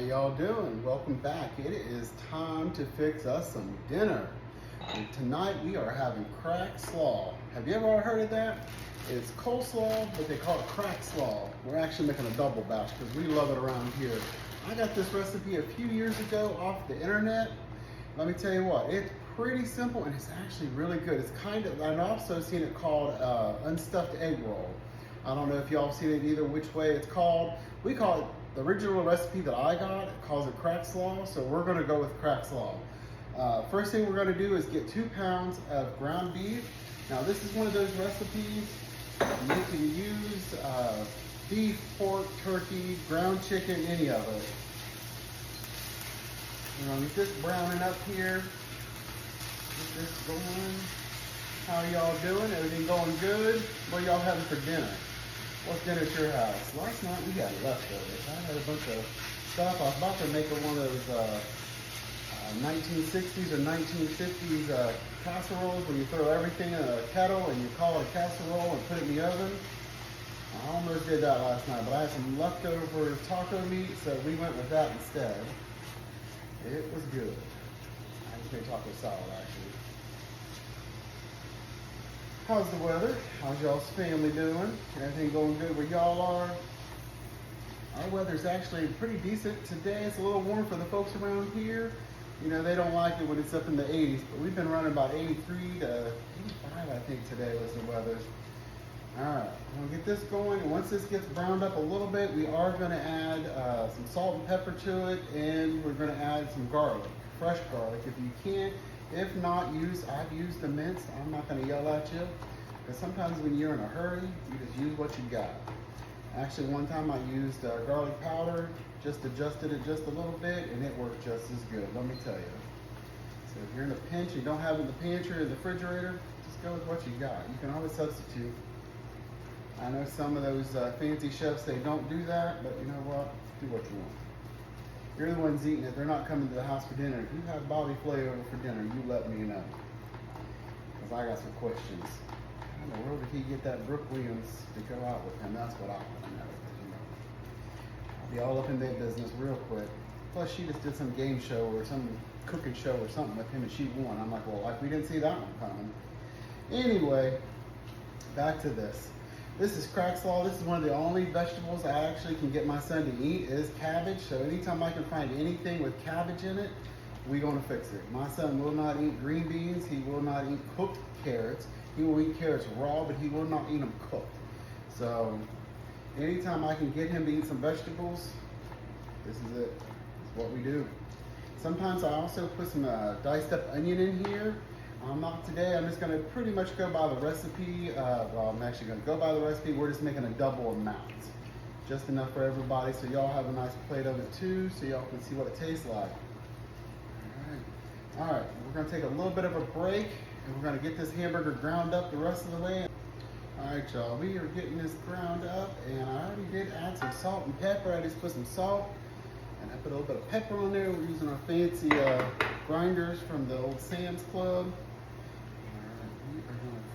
y'all doing? Welcome back. It is time to fix us some dinner. And tonight we are having crack slaw. Have you ever heard of that? It's coleslaw, but they call it crack slaw. We're actually making a double batch because we love it around here. I got this recipe a few years ago off the internet. Let me tell you what, it's pretty simple and it's actually really good. It's kind of, I've also seen it called unstuffed egg roll. I don't know if y'all have seen it either, which way it's called. We call it, the original recipe that I got, it calls it crack slaw, so we're gonna go with crack slaw. First thing we're gonna do is get 2 pounds of ground beef. Now this is one of those recipes, you can use beef, pork, turkey, ground chicken, any of it. We're gonna get this browning up here. Get this going. How y'all doing? Everything going good? What y'all having for dinner? What's dinner at your house? Last night we had leftovers. I had a bunch of stuff. I was about to make one of those 1960s or 1950s casseroles where you throw everything in a kettle and you call it a casserole and put it in the oven. I almost did that last night, but I had some leftover taco meat, so we went with that instead. It was good. I just made taco salad actually. How's the weather? How's y'all's family doing? Everything going good where y'all are? Our weather's actually pretty decent today. It's a little warm for the folks around here. You know, they don't like it when it's up in the 80s, but we've been running about 83 to 85, I think today was the weather. All right, I'm gonna get this going. And once this gets browned up a little bit, we are gonna add some salt and pepper to it, and we're gonna add some garlic, fresh garlic if you can. If not, I've used the minced. I'm not gonna yell at you, because sometimes when you're in a hurry, you just use what you got. Actually, one time I used garlic powder, just adjusted it just a little bit, and it worked just as good, let me tell you. So if you're in a pinch, you don't have it in the pantry or the refrigerator, just go with what you got. You can always substitute. I know some of those fancy chefs, they don't do that, but you know what? Do what you want. You're the ones eating it. They're not coming to the house for dinner. If you have Bobby Flay over for dinner, you let me know. Because I got some questions. How in the world did he get that Brooke Williams to go out with him? That's what I want to know. I'll be all up in their business real quick. Plus, she just did some game show or some cooking show or something with him and she won. I'm like, well, like we didn't see that one coming. Anyway, back to this. This is crack slaw. This is one of the only vegetables I actually can get my son to eat is cabbage. So anytime I can find anything with cabbage in it, we're gonna fix it. My son will not eat green beans. He will not eat cooked carrots. He will eat carrots raw, but he will not eat them cooked. So anytime I can get him to eat some vegetables, this is it. It's what we do. Sometimes I also put some diced up onion in here. Not today, I'm just gonna pretty much go by the recipe. Well, I'm actually gonna go by the recipe. We're just making a double amount. Just enough for everybody so y'all have a nice plate of it too, so y'all can see what it tastes like. All right, we're gonna take a little bit of a break and we're gonna get this hamburger ground up the rest of the way. All right, y'all, we are getting this ground up and I already did add some salt and pepper. I just put some salt and I put a little bit of pepper on there. We're using our fancy grinders from the old Sam's Club.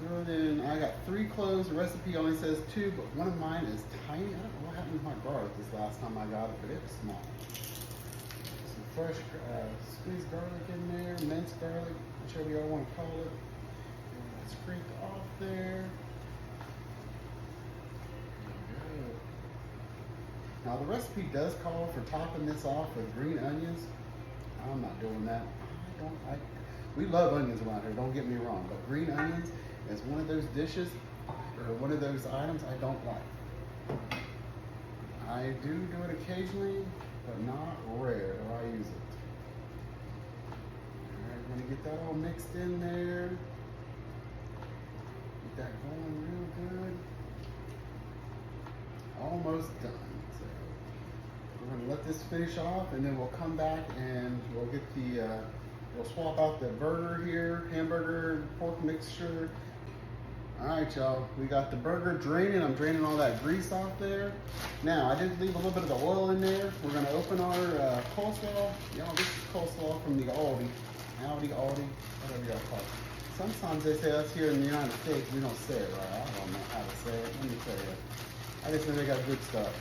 Throw it in. I got 3 cloves. The recipe only says 2, but one of mine is tiny. I don't know what happened with my garlic this last time I got it, but it was small. Some fresh squeezed garlic in there, minced garlic, whichever y'all want to call it. Scraped off there. Now the recipe does call for topping this off with green onions. I'm not doing that. We love onions around here, don't get me wrong, but green onions is one of those dishes or one of those items I don't like. I do it occasionally, but not rare do I use it. All right, we're gonna get that all mixed in there. Get that going real good. Almost done. So we're gonna let this finish off and then we'll come back and we'll get the we'll swap out the burger here, hamburger, pork mixture. All right, y'all, we got the burger draining. I'm draining all that grease off there. Now, I did leave a little bit of the oil in there. We're gonna open our coleslaw. Y'all, this is coleslaw from the Aldi, whatever y'all call it. Sometimes they say us here in the United States, we don't say it right. I don't know how to say it. Let me tell you. I just know they got good stuff.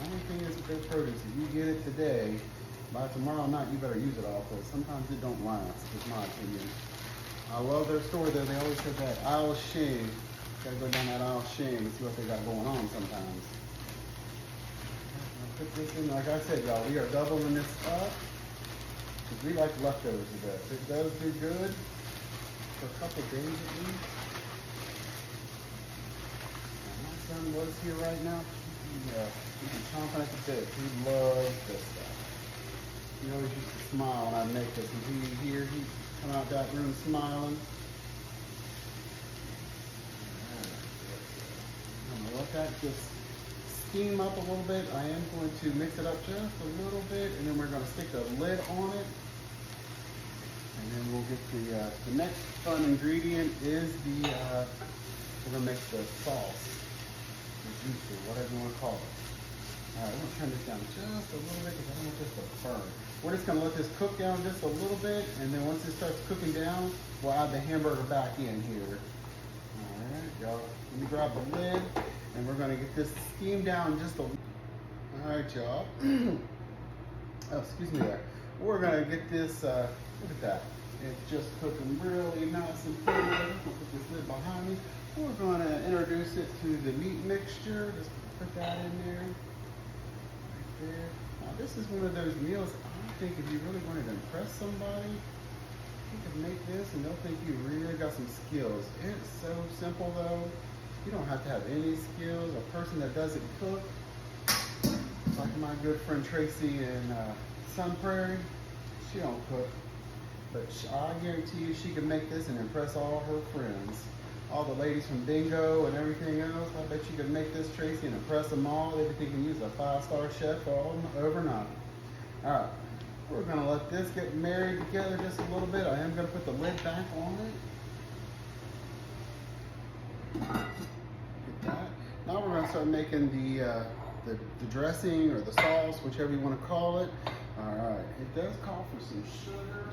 Only thing is with their produce, if you get it today, by tomorrow night you better use it all, because sometimes it don't last, is my opinion. I love their store though. They always have that aisle of shame. Gotta go down that aisle of shame and see what they got going on sometimes. I'll put this in, like I said, y'all, we are doubling this up because we like leftovers to death. It does do good for a couple of days at least. My son was here right now. He's chomping at the bit. He loves this stuff. He always used to smile when I make this. And he'd come out that room smiling. I'm gonna let that just steam up a little bit. I am going to mix it up just a little bit, and then we're gonna stick the lid on it. And then we'll get the next fun ingredient is we're gonna make the sauce. Juicy, whatever you want to call it. All right, we're gonna turn this down just a little bit because I don't want this to burn. We're just gonna let this cook down just a little bit, and then once it starts cooking down, we'll add the hamburger back in here. All right, y'all. Let me grab the lid, and we're gonna get this steamed down just a little. All right, y'all. Oh, excuse me there. We're gonna get this. Look at that. It's just cooking really nice and pretty. I'll put this lid behind me. We're going to introduce it to the meat mixture. Just put that in there, right there. Now this is one of those meals I think if you really wanted to impress somebody, you could make this and they'll think you really got some skills. It's so simple though. You don't have to have any skills. A person that doesn't cook, like my good friend Tracy in Sun Prairie, she don't cook. But I guarantee you she can make this and impress all her friends. All the ladies from bingo and everything else, I bet you could make this, Tracy, and impress them all. They would think you can use a 5-star chef all overnight. All right, we're gonna let this get married together just a little bit. I am gonna put the lid back on it. Get that. Now we're gonna start making the dressing or the sauce, whichever you want to call it. All right, it does call for some sugar.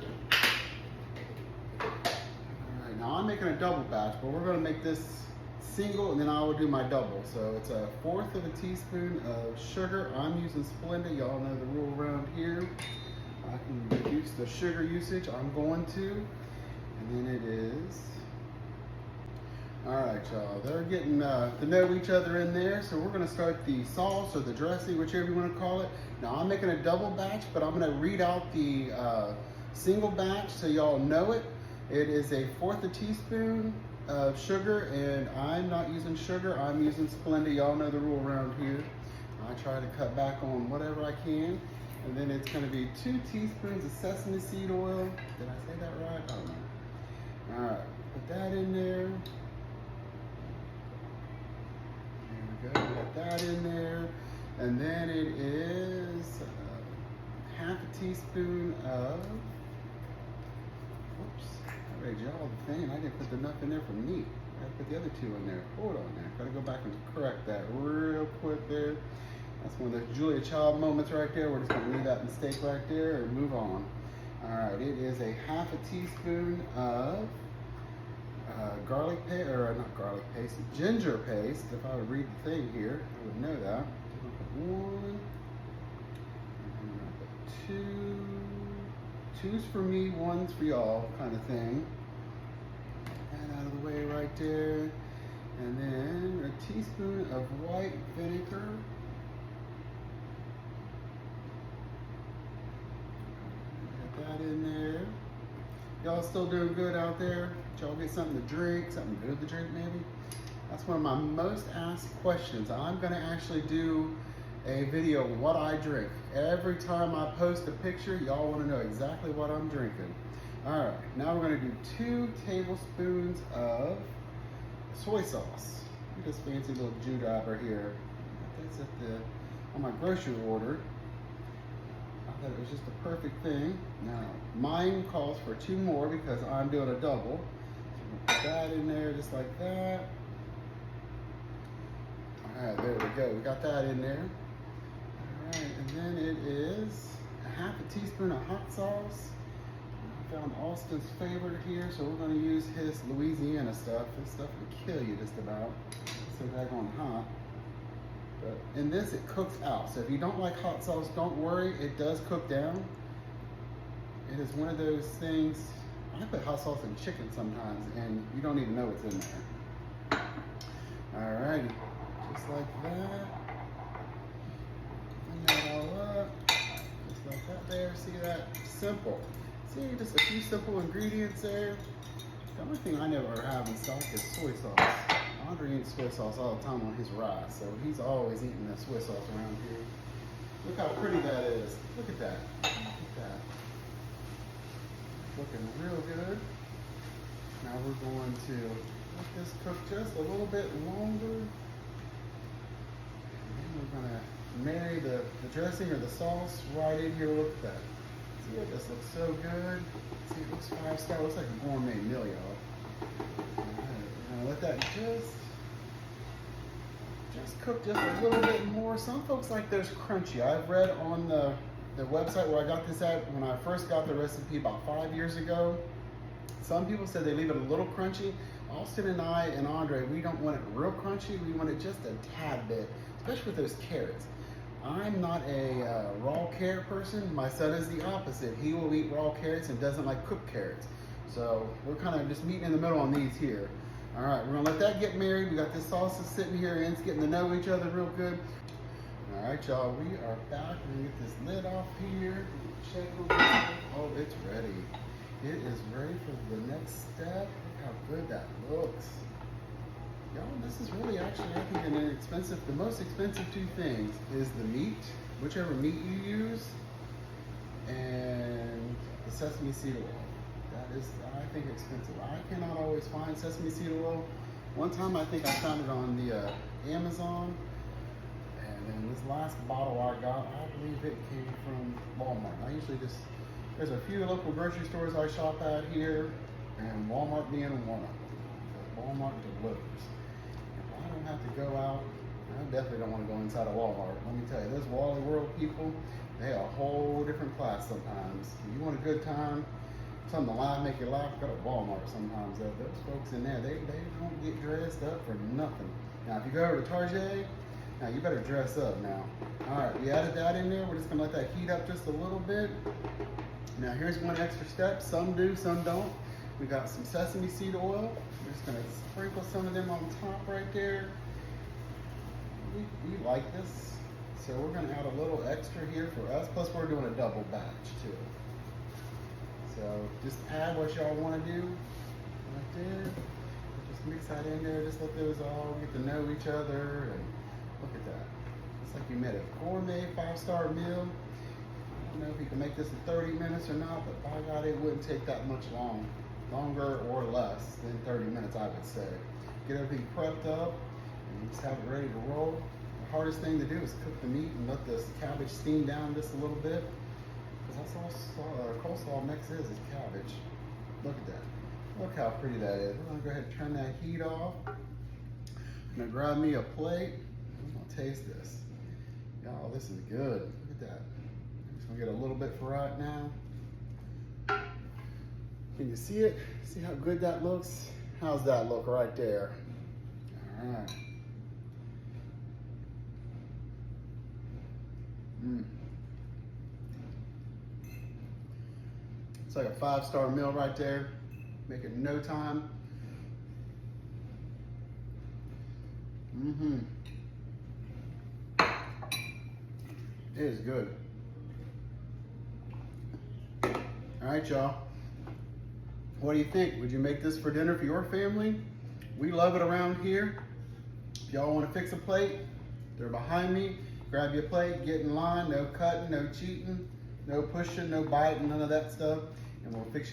Now I'm making a double batch, but we're going to make this single and then I will do my double. So it's 1/4 of a teaspoon of sugar. I'm using Splenda. Y'all know the rule around here. I can reduce the sugar usage. I'm going to. And then it is. All right, y'all. They're getting to know each other in there. So we're going to start the sauce or the dressing, whichever you want to call it. Now I'm making a double batch, but I'm going to read out the single batch so y'all know it. It is 1/4 teaspoon of sugar, and I'm not using sugar, I'm using Splenda. Y'all know the rule around here. I try to cut back on whatever I can. And then it's going to be 2 teaspoons of sesame seed oil. Did I say that right? I don't know. All right, put that in there. There we go, put that in there. And then it is 1/2 teaspoon of, whoops. I read y'all the thing. I didn't put enough in there for meat. I gotta put the other 2 in there. Hold on there. Gotta go back and correct that real quick there. That's one of those Julia Child moments right there. We're just gonna leave that mistake right there and move on. All right, it is 1/2 teaspoon of garlic paste, or not garlic paste, ginger paste. If I would read the thing here, I would know that. I'm gonna put 1, and I'm gonna put 2. 2's for me, 1's for y'all, kind of thing. Get that out of the way right there. And then a teaspoon of white vinegar. Get that in there. Y'all still doing good out there? Did y'all get something to drink, something good to drink maybe? That's one of my most asked questions. I'm gonna actually do a video of what I drink. Every time I post a picture, y'all want to know exactly what I'm drinking. All right, now we're going to do 2 tablespoons of soy sauce. Look at this fancy little Jewdabber here. That's on my grocery order. I thought it was just the perfect thing. Now, mine calls for 2 more because I'm doing a double. So put that in there just like that. All right, there we go. We got that in there. And then it is 1/2 teaspoon of hot sauce. I found Austin's favorite here, so we're going to use his Louisiana stuff. This stuff will kill you just about. So daggone hot. But in this, it cooks out. So if you don't like hot sauce, don't worry, it does cook down. It is one of those things, I put hot sauce in chicken sometimes and you don't even know what's in there. Alrighty, just like that. Clean that all up, just like that there. See that? Simple. See, just a few simple ingredients there. The only thing I never have in stock is soy sauce. Andre eats soy sauce all the time on his rice, so he's always eating that soy sauce around here. Look how pretty that is. Look at that. Look at that. Looking real good. Now we're going to let this cook just a little bit longer. And then we're going to marry the dressing or the sauce right in here. Look at that. See, it just looks so good. See, it looks 5-star. It looks like a gourmet meal, y'all. We're gonna let that just cook just a little bit more. Some folks like those crunchy. I've read on the website where I got this at when I first got the recipe about 5 years ago. Some people said they leave it a little crunchy. Austin and I and Andre, we don't want it real crunchy. We want it just a tad bit, especially with those carrots. I'm not a raw carrot person. My son is the opposite. He will eat raw carrots and doesn't like cooked carrots. So we're kind of just meeting in the middle on these here. All right, we're gonna let that get married. We got this sausage sitting here and it's getting to know each other real good. All right, y'all, we are back. We're gonna get this lid off here. Check over here. Oh, it's ready. It is ready for the next step. Look how good that looks. Y'all, this is really actually, I think, an inexpensive, the most expensive two things is the meat, whichever meat you use, and the sesame seed oil. That is, I think, expensive. I cannot always find sesame seed oil. One time I think I found it on the Amazon, and then this last bottle I got, I believe it came from Walmart. I usually just, there's a few local grocery stores I shop at here, and Walmart being one of them. Walmart delivers. I don't have to go out. I definitely don't want to go inside a Walmart. Let me tell you, those Wally World people, they are a whole different class sometimes. If you want a good time, something to laugh, make you laugh, go to Walmart sometimes. Those folks in there, they don't get dressed up for nothing. Now, if you go over to Target, now you better dress up now. All right, we added that in there. We're just gonna let that heat up just a little bit. Now, here's one extra step. Some do, some don't. We got some sesame seed oil. We're just gonna sprinkle some of them on top right there. We like this. So we're gonna add a little extra here for us. Plus we're doing a double batch too. So just add what y'all wanna do right there. Just mix that in there. Just let those all get to know each other. And look at that. It's like you made a gourmet 5-star meal. I don't know if you can make this in 30 minutes or not, but by God, it wouldn't take that much longer or less than 30 minutes, I would say. Get everything prepped up and just have it ready to roll. The hardest thing to do is cook the meat and let the cabbage steam down just a little bit. Because that's all coleslaw mix is cabbage. Look at that. Look how pretty that is. I'm gonna go ahead and turn that heat off. I'm gonna grab me a plate. I'm gonna taste this. Y'all, this is good. Look at that. I'm just gonna get a little bit for right now. Can you see it? See how good that looks? How's that look right there? All right. It's like a 5-star meal right there. Make it in no time. It is good. All right, y'all. What do you think? Would you make this for dinner for your family? We love it around here. If y'all want to fix a plate, they're behind me. Grab your plate, get in line, no cutting, no cheating, no pushing, no biting, none of that stuff. And we'll fix you